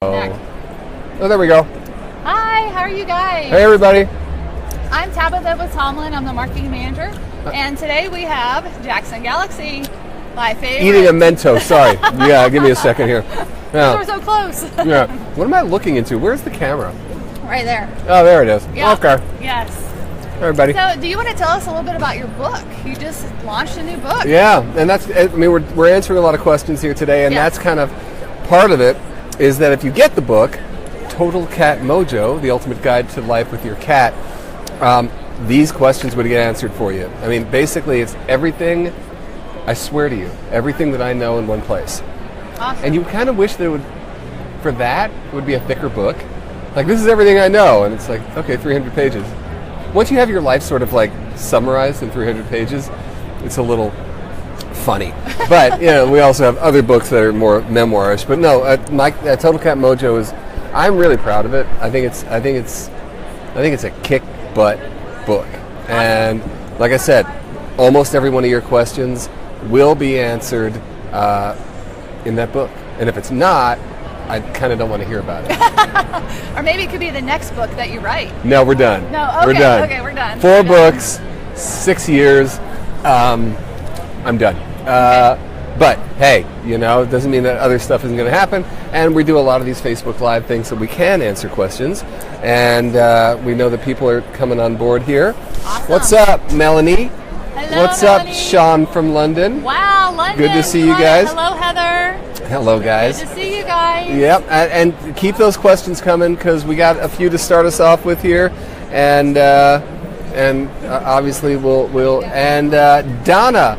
Oh, there we go. Hi, how are you guys? Hey, everybody. I'm Tabitha with Tomlyn. I'm the marketing manager. And today we have Jackson Galaxy, my favorite. Eating a Mento, sorry. Yeah, give me a second here. Yeah. We're so close. Yeah. What am I looking into? Where's the camera? Right there. Oh, there it is. Yeah. Okay. Yes. Everybody. So, do you want to tell us a little bit about your book? You just launched a new book. Yeah, and that's, I mean, we're answering a lot of questions here today, and Yes. that's kind of part of it, is that if you get the book, Total Cat Mojo, the ultimate guide to life with your cat, these questions would get answered for you. I mean, basically, it's everything, I swear to you, everything that I know in one place. Awesome. And you kind of wish that it would be a thicker book. Like, this is everything I know, and it's like, okay, 300 pages. Once you have your life sort of like summarized in 300 pages, it's a little funny. But, you know, we also have other books that are more memoirish. But no, Total Cat Mojo is, I'm really proud of it. I think it's a kick butt book. And like I said, almost every one of your questions will be answered in that book. And if it's not, I kind of don't want to hear about it. Or maybe it could be the next book that you write. No, we're done. No, okay, we're done. okay, we're done. 4 books, 6 years. I'm done. But hey, you know, it doesn't mean that other stuff isn't going to happen. And we do a lot of these Facebook Live things so we can answer questions. And we know that people are coming on board here. Awesome. What's up, Melanie? Hello, What's Melanie. up, Sean from London? Wow, London. Good to see you guys. Hello, Heather. Hello, guys. Good to see you guys. Yep, and keep those questions coming because we got a few to start us off with here, and obviously we'll and Donna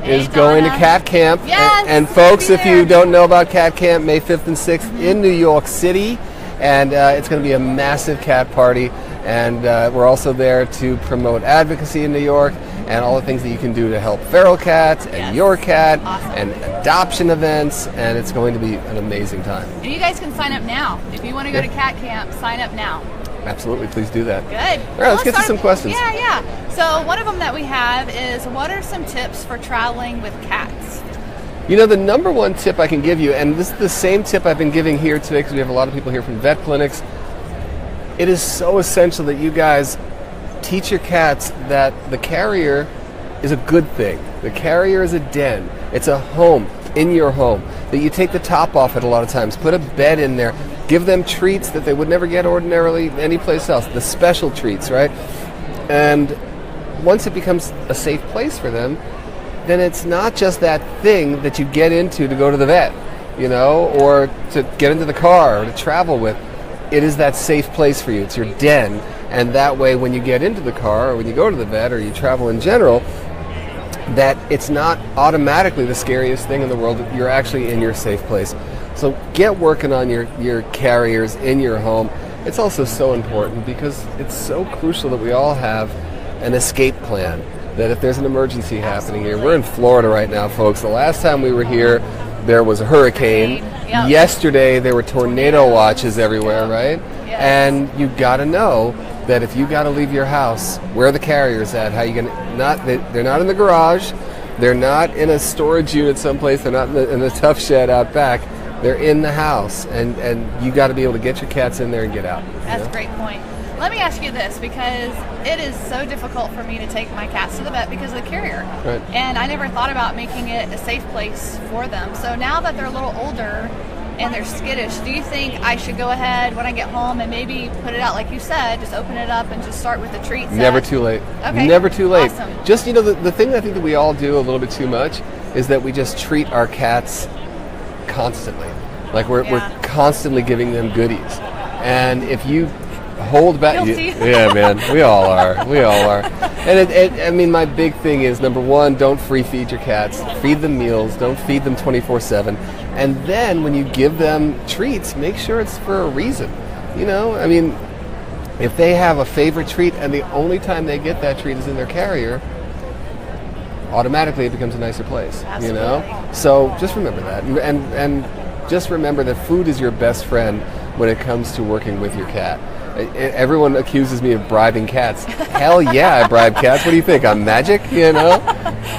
is going to Cat Camp. Yes, and we'll folks, be if there. you don't know about Cat Camp, May 5th and 6th in New York City, and it's going to be a massive cat party, and we're also there to promote advocacy in New York and all the things that you can do to help feral cats and Yes. your cat Awesome. and adoption events, and it's going to be an amazing time. And you guys can sign up now. If you want to go to Cat Camp, sign up now. Absolutely, please do that. Good. All right, let's get to some questions. Yeah. So one of them that we have is, what are some tips for traveling with cats? You know, the number one tip I can give you, and this is the same tip I've been giving here today because we have a lot of people here from vet clinics, it is so essential that you guys teach your cats that the carrier is a good thing. The carrier is a den. It's a home in your home. That you take the top off it a lot of times. Put a bed in there. Give them treats that they would never get ordinarily anyplace else. The special treats, right? And once it becomes a safe place for them, then it's not just that thing that you get into to go to the vet, you know, or to get into the car or to travel with. It is that safe place for you. It's your den. And that way, when you get into the car or when you go to the vet or you travel in general, that it's not automatically the scariest thing in the world. You're actually in your safe place. So get working on your carriers in your home. It's also so important because it's so crucial that we all have an escape plan. That if there's an emergency happening here, we're in Florida right now, folks. The last time we were here, there was a hurricane. Yep. Yesterday, there were tornado watches everywhere, right? Yes. And you got to know that if you got to leave your house, where are the carriers at? How you gonna they're not in the garage, they're not in a storage unit someplace, they're not in a tough shed out back. They're in the house, and you got to be able to get your cats in there and get out. That's a great point. Let me ask you this, because it is so difficult for me to take my cats to the vet because of the carrier. Right. And I never thought about making it a safe place for them. So now that they're a little older and they're skittish, do you think I should go ahead when I get home and maybe put it out like you said, just open it up and just start with the treats? Never too late. Okay. Never too late. Awesome. Just, you know, the thing I think that we all do a little bit too much is that we just treat our cats constantly. Like we're constantly giving them goodies. And if you hold back, yeah, man, we all are. And I mean, my big thing is, number one, don't free feed your cats. Feed them meals. Don't feed them 24/7. And then when you give them treats, make sure it's for a reason. You know, I mean, if they have a favorite treat and the only time they get that treat is in their carrier, automatically it becomes a nicer place. Absolutely. You know, so just remember that, and just remember that food is your best friend when it comes to working with your cat. Everyone accuses me of bribing cats. Hell yeah, I bribe cats. What do you think? I'm magic, you know?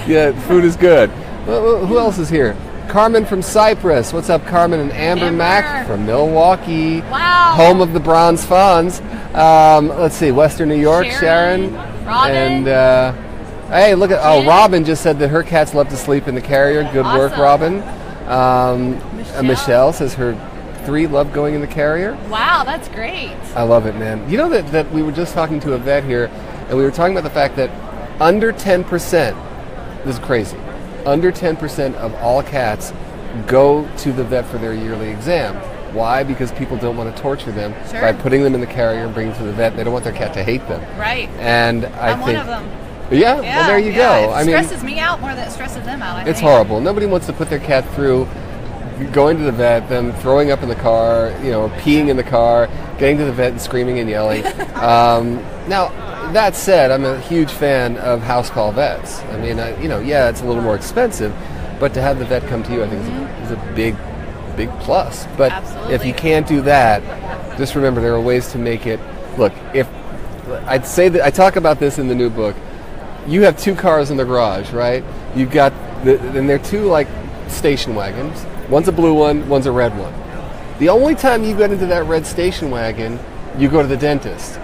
Yeah, food is good. Well, who else is here? Carmen from Cyprus. What's up, Carmen? And Amber Mack from Milwaukee. Wow. Home of the Bronze Fawns. Let's see, Western New York, Sharon. Robin. And hey, look at Robin just said that her cats love to sleep in the carrier. Good work, Robin. Michelle says her 3 love going in the carrier. Wow, that's great. I love it, man. You know that we were just talking to a vet here, and we were talking about the fact that under 10%, this is crazy, under 10% of all cats go to the vet for their yearly exam. Why? Because people don't want to torture them by putting them in the carrier and bringing them to the vet. They don't want their cat to hate them. Right. And I'm one of them. Yeah, well, there you go. It stresses me out more than it stresses them out, I think. It's horrible. Nobody wants to put their cat through going to the vet, them throwing up in the car, peeing in the car, getting to the vet and screaming and yelling. Now, that said, I'm a huge fan of house call vets. I mean, it's a little more expensive, but to have the vet come to you, I think is a big plus. But if you can't do that, just remember there are ways to make it. Look, if I'd say that I talk about this in the new book. You have 2 cars in the garage, right? You've got and they're 2 like station wagons. One's a blue one, one's a red one. The only time you get into that red station wagon, you go to the dentist.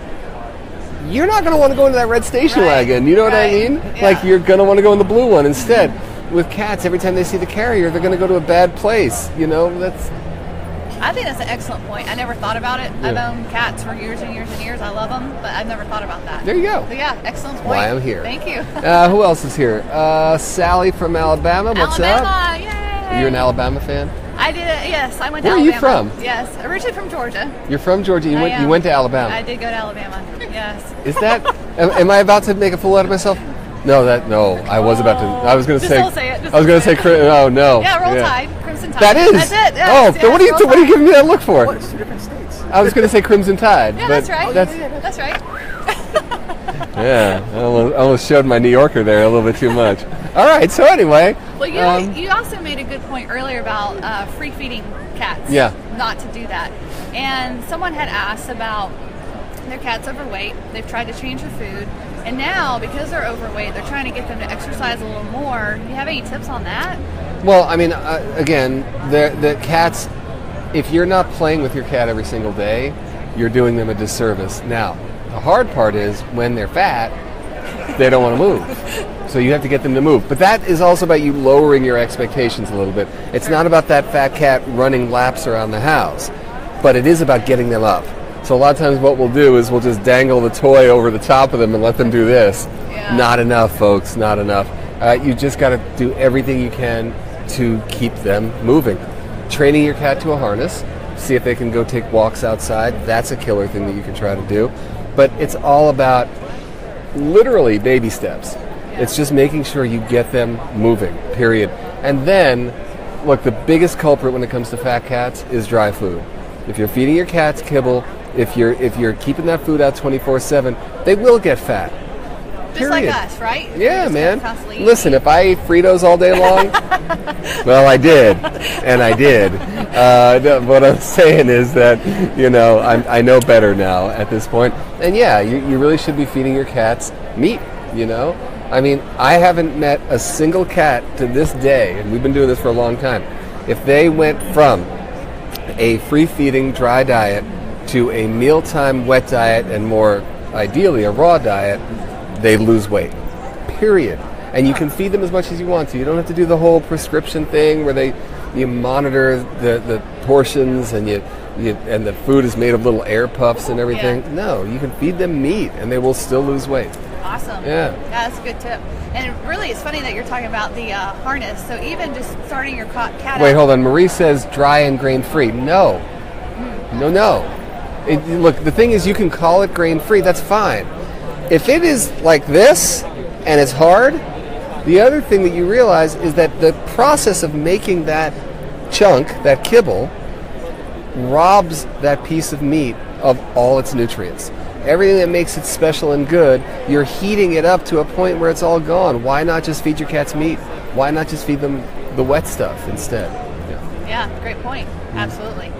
You're not going to want to go into that red station wagon. You know what I mean? Yeah. Like you're going to want to go in the blue one instead. With cats, every time they see the carrier, they're going to go to a bad place. I think that's an excellent point. I never thought about it. Yeah. I've owned cats for years and years and years. I love them, but I've never thought about that. There you go. So yeah, excellent point. Why I'm here. Thank you. Who else is here? Sally from Alabama. What's up? Yay! You're an Alabama fan? I did. Yes, I went to Where Alabama. are you from? Yes, originally from Georgia. You're from Georgia. You went to Alabama. I did go to Alabama. Yes. Is that? am I about to make a fool out of myself? No, I was about to. I was going to say. Don't say it. I was going to say. Oh no. Yeah, Roll Tide, Crimson Tide. That is. That's it. Yes, Then what are you giving me that look for? What? It's 2 different states. I was going to say Crimson Tide. Yeah, but that's right. That's right. Yeah, I almost showed my New Yorker there a little bit too much. All right. So anyway. Well, you also made a good point earlier about free feeding cats. Yeah. Not to do that. And someone had asked about their cat's overweight. They've tried to change their food. And now, because they're overweight, they're trying to get them to exercise a little more. Do you have any tips on that? Well, I mean, again, the cats, if you're not playing with your cat every single day, you're doing them a disservice. Now, the hard part is when they're fat, they don't want to move. So you have to get them to move. But that is also about you lowering your expectations a little bit. It's not about that fat cat running laps around the house, but it is about getting them up. So a lot of times what we'll do is we'll just dangle the toy over the top of them and let them do this. Yeah. Not enough, folks, not enough. You just got to do everything you can to keep them moving. Training your cat to a harness, see if they can go take walks outside. That's a killer thing that you can try to do. But it's all about literally baby steps. Yeah. It's just making sure you get them moving, period. And then, look, the biggest culprit when it comes to fat cats is dry food. If you're feeding your cats kibble, if you're keeping that food out 24/7, they will get fat. Just like us, right? Yeah, man. Listen, if I ate Fritos all day long, well, I did, and I did. What I'm saying is that, I know better now at this point. And yeah, you really should be feeding your cats meat, I mean, I haven't met a single cat to this day, and we've been doing this for a long time, if they went from a free-feeding dry diet to a mealtime wet diet and more ideally a raw diet, they lose weight, period. And you can feed them as much as you want to. You don't have to do the whole prescription thing where you monitor the portions and and the food is made of little air puffs and everything. Yeah. No, you can feed them meat and they will still lose weight. Awesome. Yeah. That's a good tip. And really, it's funny that you're talking about the harness. So even just starting your cat Wait, out. hold on. Marie says dry and grain-free. No. No. Look, the thing is you can call it grain-free. That's fine. If it is like this and it's hard, the other thing that you realize is that the process of making that chunk, that kibble, robs that piece of meat of all its nutrients. Everything that makes it special and good, you're heating it up to a point where it's all gone. Why not just feed your cats meat? Why not just feed them the wet stuff instead? Yeah, great point. Absolutely.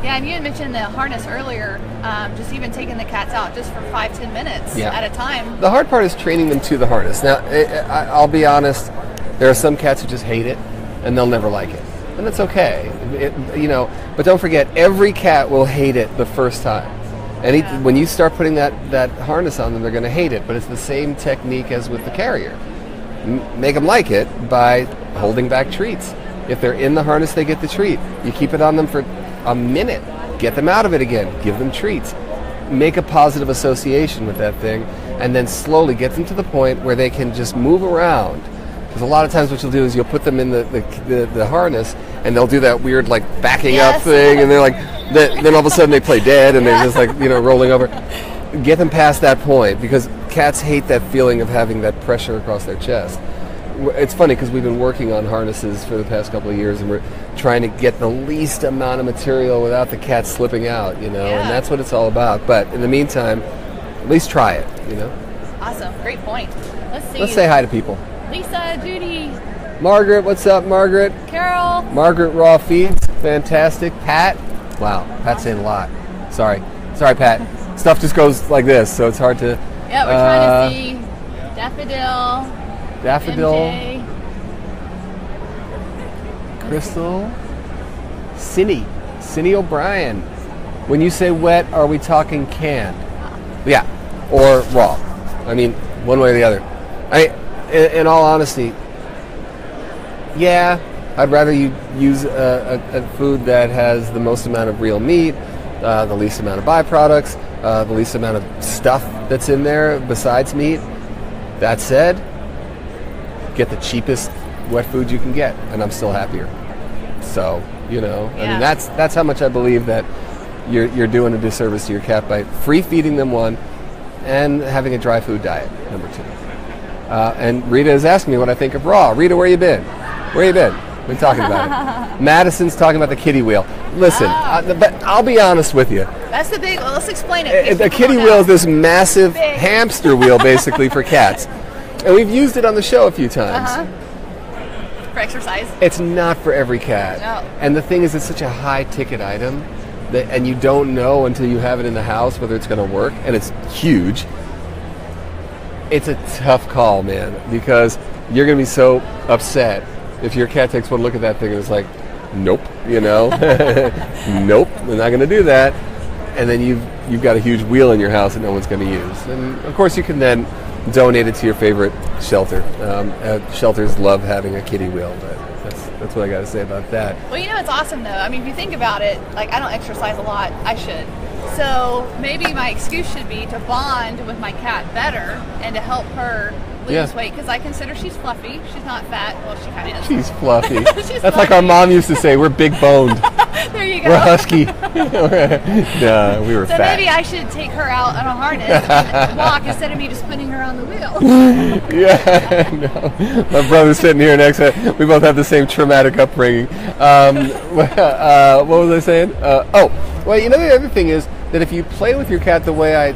Yeah, and you had mentioned the harness earlier, just even taking the cats out just for 5-10 minutes at a time. The hard part is training them to the harness. Now, I'll be honest, there are some cats who just hate it. and they'll never like it. And that's okay. But don't forget, every cat will hate it the first time. And when you start putting that harness on them, they're going to hate it. But it's the same technique as with the carrier. Make them like it by holding back treats. If they're in the harness, they get the treat. You keep it on them for a minute. Get them out of it again. Give them treats. Make a positive association with that thing, and then slowly get them to the point where they can just move around. Because a lot of times what you'll do is you'll put them in the harness, and they'll do that weird like backing up thing, and they're like, then all of a sudden they play dead, and they're just like rolling over. Get them past that point, because cats hate that feeling of having that pressure across their chest. It's funny because we've been working on harnesses for the past couple of years, and we're trying to get the least amount of material without the cat slipping out, and that's what it's all about. But in the meantime, at least try it, Awesome. Great point. Let's say hi to people. Lisa, Judy. Margaret, what's up, Margaret? Carol. Margaret Raw Feeds, fantastic. Pat, wow, Pat's saying a lot. Sorry, Pat. Stuff just goes like this, so it's hard to... Yeah, we're trying to see Daffodil, MJ. Crystal, Cindy O'Brien. When you say wet, are we talking canned? Yeah, or raw. I mean, one way or the other. In all honesty, yeah, I'd rather you use a food that has the most amount of real meat, the least amount of byproducts, the least amount of stuff that's in there besides meat. That said, get the cheapest wet food you can get, and I'm still happier. So, I mean, that's how much I believe that you're doing a disservice to your cat by free feeding them, one, and having a dry food diet, number two. And Rita is asking me what I think of raw. Rita, where you been? Been talking about it. Madison's talking about the kitty wheel. Listen, I'll be honest with you. That's the big. Well, let's explain it. The kitty wheel is this massive hamster wheel, basically, for cats, and we've used it on the show a few times. For exercise. It's not for every cat. No. And the thing is, it's such a high-ticket item, and you don't know until you have it in the house whether it's going to work, and it's huge. It's a tough call, man, because you're going to be so upset if your cat takes one look at that thing and is like, nope, nope, we're not going to do that. And then you've got a huge wheel in your house that no one's going to use. And, of course, you can then donate it to your favorite shelter. Shelters love having a kitty wheel, but that's what I got to say about that. Well, it's awesome, though. I mean, if you think about it, like, I don't exercise a lot. I should. So maybe my excuse should be to bond with my cat better and to help her lose weight, because I consider she's fluffy. She's not fat. Well, she kind of is. She's fluffy. That's fluffy. Like our mom used to say, we're big boned. There you go. We're husky. No, we were so fat. Maybe I should take her out on a harness and walk instead of me just putting her on the wheel. No. My brother's sitting here next to me. We both have the same traumatic upbringing. What was I saying? Well, the other thing is that if you play with your cat the way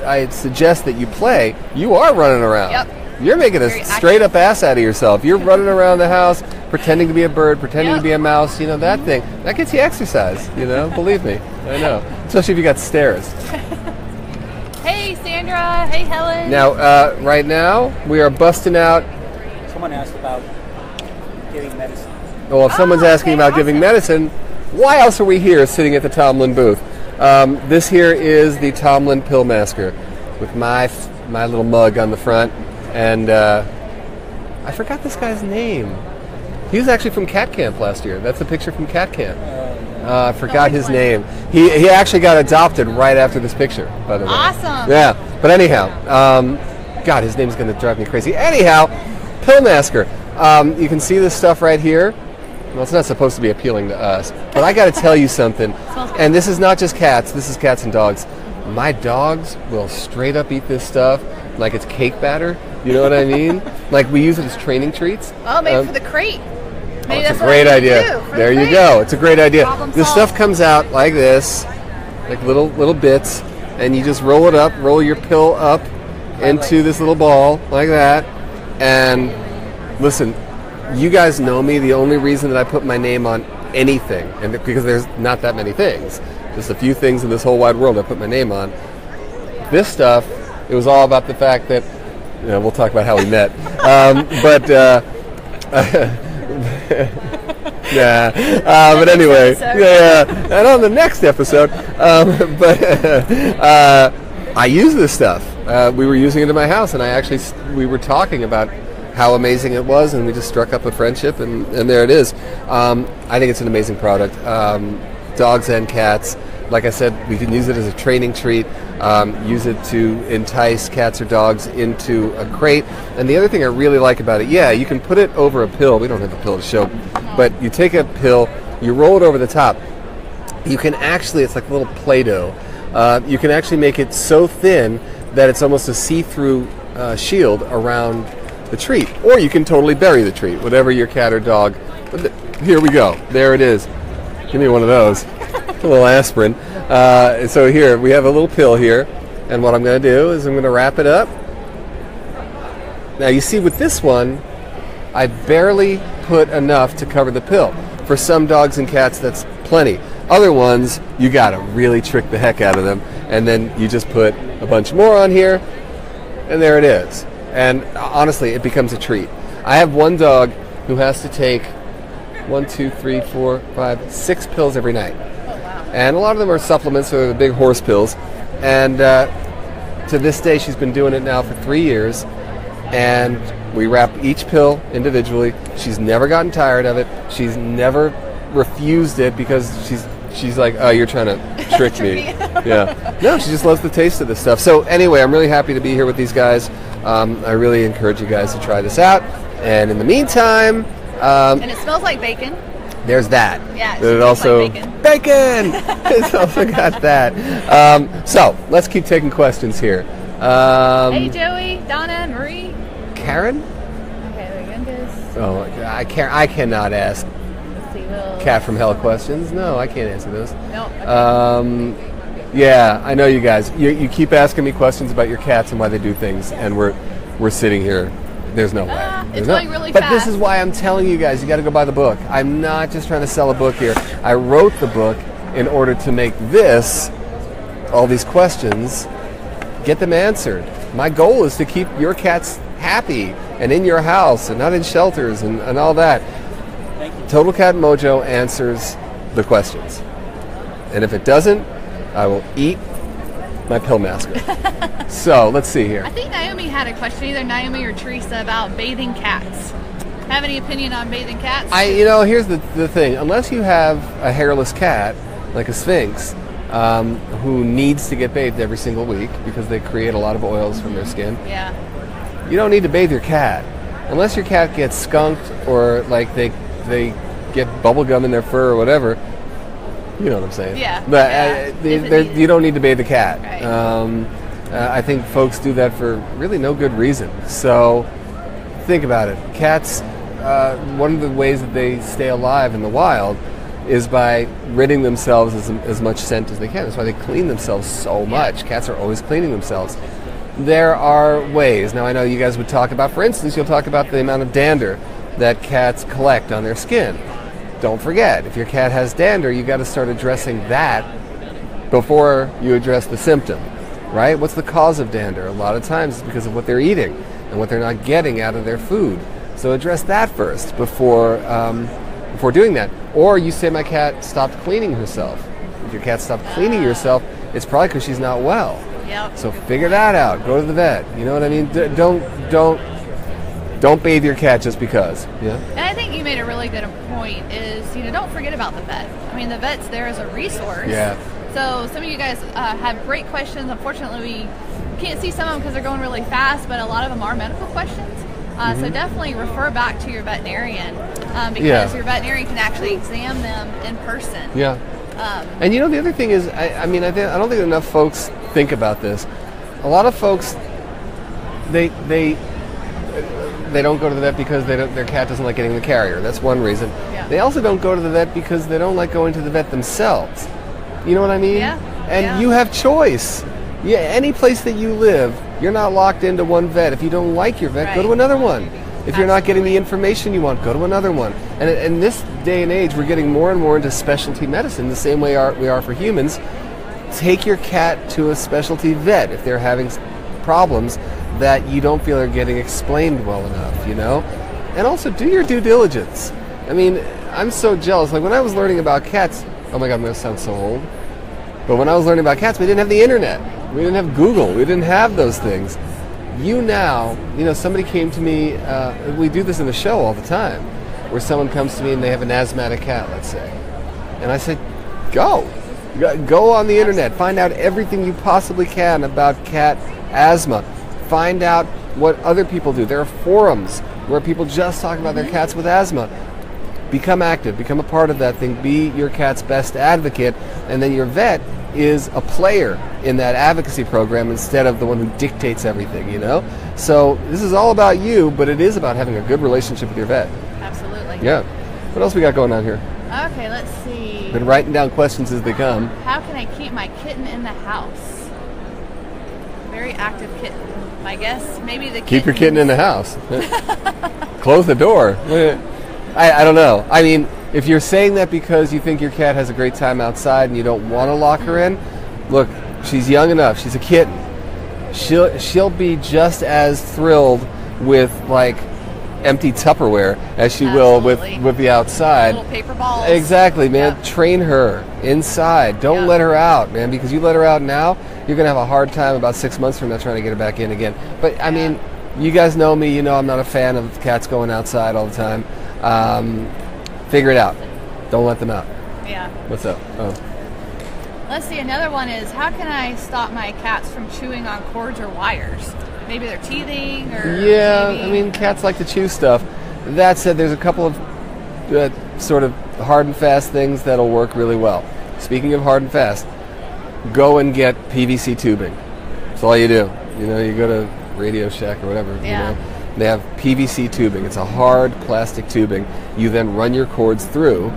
I suggest that you play, you are running around. Yep. You're making a straight-up ass out of yourself. You're running around the house, pretending to be a bird, pretending to be a mouse, that thing. That gets you exercise, believe me. I know. Especially if you got stairs. Hey, Sandra. Hey, Helen. Now, right now, we are busting out. Someone asked about giving medicine. Well, if someone's asking about giving medicine, why else are we here sitting at the Tomlyn booth? This here is the Tomlyn Pill Masker with my little mug on the front. And I forgot this guy's name. He was actually from Cat Camp last year. That's a picture from Cat Camp. I forgot his name. He actually got adopted right after this picture, by the way. Awesome. Yeah. But anyhow, God, his name's going to drive me crazy. Anyhow, Pill Masker. You can see this stuff right here. Well, it's not supposed to be appealing to us, but I got to tell you something. And this is not just cats. This is cats and dogs. My dogs will straight up eat this stuff like it's cake batter. You know what I mean? Like, we use it as training treats. Oh, maybe for the crate. Maybe it's that's a great idea. There you go. It's a great idea. This stuff comes out like this, like little bits, and you just roll it up, roll your pill up into this little ball like that. And listen, you guys know me. The only reason that I put my name on anything, and because there's not that many things, just a few things in this whole wide world I put my name on. This stuff, it was all about the fact that, we'll talk about how we met. But anyway, yeah. And on the next episode, I use this stuff. We were using it in my house, and we were talking about how amazing it was, and we just struck up a friendship, and there it is. I think it's an amazing product. Dogs and cats. Like I said, we can use it as a training treat, use it to entice cats or dogs into a crate. And the other thing I really like about it, you can put it over a pill. We don't have a pill to show, but you take a pill, you roll it over the top. You can actually, it's like a little Play-Doh. You can actually make it so thin that it's almost a see-through shield around the treat. Or you can totally bury the treat, whatever your cat or dog. Here we go. There it is. Give me one of those. A little aspirin. So here, we have a little pill here. And what I'm going to do is I'm going to wrap it up. Now you see with this one, I barely put enough to cover the pill. For some dogs and cats, that's plenty. Other ones, you got to really trick the heck out of them. And then you just put a bunch more on here. And there it is. And honestly, it becomes a treat. I have one dog who has to take 1, 2, 3, 4, 5, 6 pills every night. And a lot of them are supplements, so they're the big horse pills. And to this day, she's been doing it now for 3 years. And we wrap each pill individually. She's never gotten tired of it. She's never refused it because she's like, oh, you're trying to trick me. Yeah. No, she just loves the taste of this stuff. So anyway, I'm really happy to be here with these guys. I really encourage you guys to try this out. And in the meantime... and it smells like bacon. There's that. Yeah, it also like bacon. Bacon! It's also got that. So, let's keep taking questions here. Hey, Joey, Donna, Marie. Karen? Okay, the youngest. Oh, I cannot ask Let's see, Cat from Hell questions. No, I can't answer those. No. Okay. Yeah, I know you guys. You keep asking me questions about your cats and why they do things, and we're sitting here. There's no way. It's going really fast. But fast. this is why I'm telling you guys, you got to go buy the book. I'm not just trying to sell a book here. I wrote the book in order to make all these questions, get them answered. My goal is to keep your cats happy and in your house and not in shelters and all that. Thank you. Total Cat Mojo answers the questions. And if it doesn't, I will eat my pill masker. So, let's see here. I think Naomi had a question, either Naomi or Teresa, about bathing cats. Have any opinion on bathing cats? Here's the thing. Unless you have a hairless cat, like a Sphinx, who needs to get bathed every single week because they create a lot of oils from their skin, you don't need to bathe your cat. Unless your cat gets skunked or like they get bubble gum in their fur or whatever. You know what I'm saying? Yeah. But you don't need to bathe the cat. Right. I think folks do that for really no good reason. So think about it. Cats, one of the ways that they stay alive in the wild is by ridding themselves as much scent as they can. That's why they clean themselves so much. Cats are always cleaning themselves. There are ways. Now I know you guys would talk about, for instance, you'll talk about the amount of dander that cats collect on their skin. Don't forget, if your cat has dander, you got to start addressing that before you address the symptom, right? What's the cause of dander? A lot of times it's because of what they're eating and what they're not getting out of their food. So address that first before doing that. Or you say, my cat stopped cleaning herself. If your cat stopped cleaning herself, it's probably because she's not well. Yep. So figure that out. Go to the vet. You know what I mean? Don't bathe your cat just because. Yeah. And I think you made a really good point is, don't forget about the vet. I mean, the vet's there as a resource. Yeah. So some of you guys have great questions. Unfortunately, we can't see some of them because they're going really fast, but a lot of them are medical questions. So definitely refer back to your veterinarian because your veterinarian can actually examine them in person. Yeah. And the other thing is, I don't think enough folks think about this. A lot of folks, they don't go to the vet because their cat doesn't like getting the carrier. That's one reason. Yeah. They also don't go to the vet because they don't like going to the vet themselves. You know what I mean? Yeah. And you have choice. Yeah, any place that you live, you're not locked into one vet. If you don't like your vet, go to another one. If you're not getting the information you want, go to another one. And in this day and age, we're getting more and more into specialty medicine, the same way we are for humans. Take your cat to a specialty vet if they're having problems that you don't feel are getting explained well enough, And also do your due diligence. I mean, I'm so jealous. Like when I was learning about cats, oh my God, I'm going to sound so old. But when I was learning about cats, we didn't have the internet. We didn't have Google. We didn't have those things. You now, somebody came to me, we do this in the show all the time, where someone comes to me and they have an asthmatic cat, let's say. And I said, go on the internet, find out everything you possibly can about cat asthma. Find out what other people do. There are forums where people just talk about their cats with asthma. Become active, become a part of that thing, be your cat's best advocate, and then your vet is a player in that advocacy program instead of the one who dictates everything, So this is all about you, but it is about having a good relationship with your vet. Absolutely. Yeah. What else we got going on here? Okay, let's see. Been writing down questions as they come. How can I keep my kitten in the house? Very active kitten. I guess maybe the Keep your kitten in the house. Close the door. I don't know. I mean, if you're saying that because you think your cat has a great time outside and you don't want to lock her in, look, she's young enough. She's a kitten. She'll be just as thrilled with like empty Tupperware as she will with the outside. Little paper balls. Exactly, man. Yep. Train her inside. Don't let her out, man, because you let her out now, you're going to have a hard time about 6 months from now trying to get her back in again. But, I mean, you guys know me. You know I'm not a fan of cats going outside all the time. Figure it out. Don't let them out. Yeah. What's up? Oh. Let's see. Another one is, how can I stop my cats from chewing on cords or wires? Maybe they're teething or... Yeah, maybe... I mean, cats like to chew stuff. That said, there's a couple of sort of hard and fast things that'll work really well. Speaking of hard and fast, go and get PVC tubing. That's all you do. You go to Radio Shack or whatever, They have PVC tubing. It's a hard plastic tubing. You then run your cords through,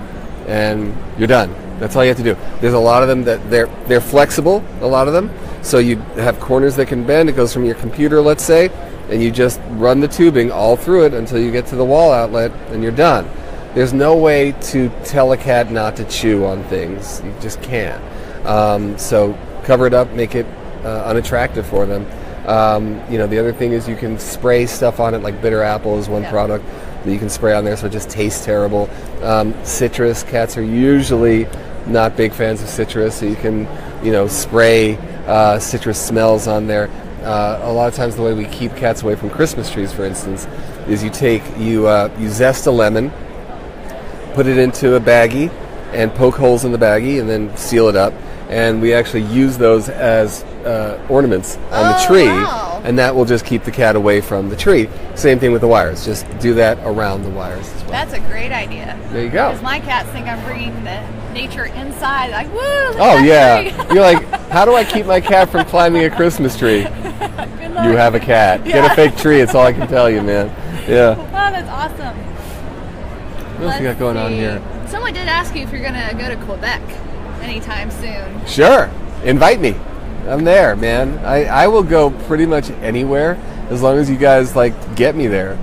and you're done. That's all you have to do. There's a lot of them that they're flexible, a lot of them. So you have corners that can bend. It goes from your computer, let's say, and you just run the tubing all through it until you get to the wall outlet, and you're done. There's no way to tell a cat not to chew on things. You just can't. So cover it up, make it unattractive for them. The other thing is you can spray stuff on it, like bitter apple is one product that you can spray on there so it just tastes terrible. Citrus, cats are usually not big fans of citrus, so you can, spray citrus smells on there. A lot of times the way we keep cats away from Christmas trees, for instance, is you zest a lemon, put it into a baggie, and poke holes in the baggie, and then seal it up. And we actually use those as ornaments on the tree, and that will just keep the cat away from the tree. Same thing with the wires. Just do that around the wires as well. That's a great idea. There you go. Because my cats think I'm bringing the nature inside. Like, woo! Oh, yeah. You're like, how do I keep my cat from climbing a Christmas tree? You have a cat. Yeah. Get a fake tree. It's all I can tell you, man. Yeah. Oh, that's awesome. What else you got going on here? Someone did ask you if you're going to go to Quebec anytime soon. Sure. Invite me. I'm there, man. I will go pretty much anywhere as long as you guys get me there.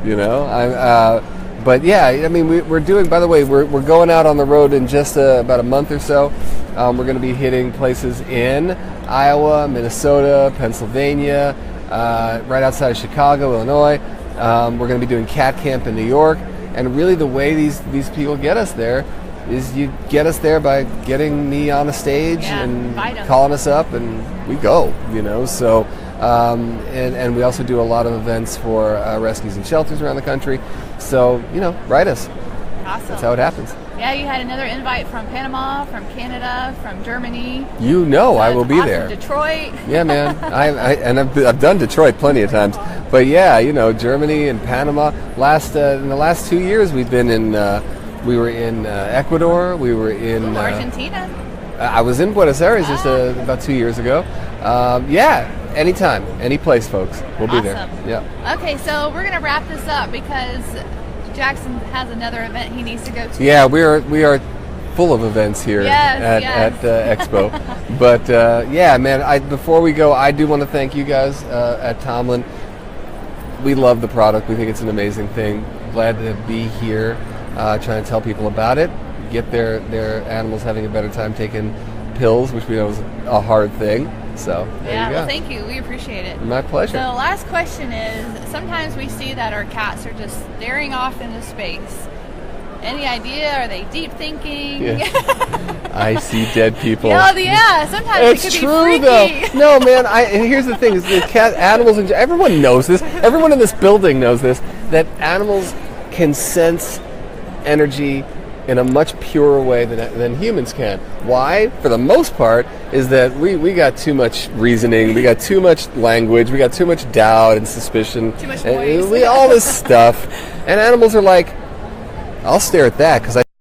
But yeah, I mean, we're doing. By the way, we're going out on the road in just about a month or so. We're going to be hitting places in Iowa, Minnesota, Pennsylvania, right outside of Chicago, Illinois. We're going to be doing cat camp in New York. And really, the way these people get us there is you get us there by getting me on a stage and calling us up, and we go, So, and we also do a lot of events for rescues and shelters around the country. So, write us. Awesome. That's how it happens. Yeah, you had another invite from Panama, from Canada, from Germany. I will be there. Detroit. Yeah, man. I've done Detroit plenty of times, but yeah, Germany and Panama. In the last 2 years, we've been in. We were in Ecuador. We were in Argentina. I was in Buenos Aires just about 2 years ago. Anytime, any place, folks. We'll be there. Yeah. Okay, so we're gonna wrap this up because Jackson has another event he needs to go to. Yeah, we are full of events here at Expo. But man, before we go, I do want to thank you guys at Tomlyn. We love the product. We think it's an amazing thing. Glad to be here. Trying to tell people about it, get their animals having a better time taking pills, which we know is a hard thing. So there you go. Well, thank you. We appreciate it. My pleasure. So the last question is, sometimes we see that our cats are just staring off into space, Any idea? Are they deep thinking? Yeah. I see dead people. Yeah, sometimes It's it could true be though. freaky. No, man. Here's the thing: is the cat animals. Everyone knows this. Everyone in this building knows this. That animals can sense energy in a much purer way than humans can. Why? For the most part, is that we got too much reasoning, we got too much language, we got too much doubt and suspicion, Too much and noise. all this stuff. And animals are like, I'll stare at that because I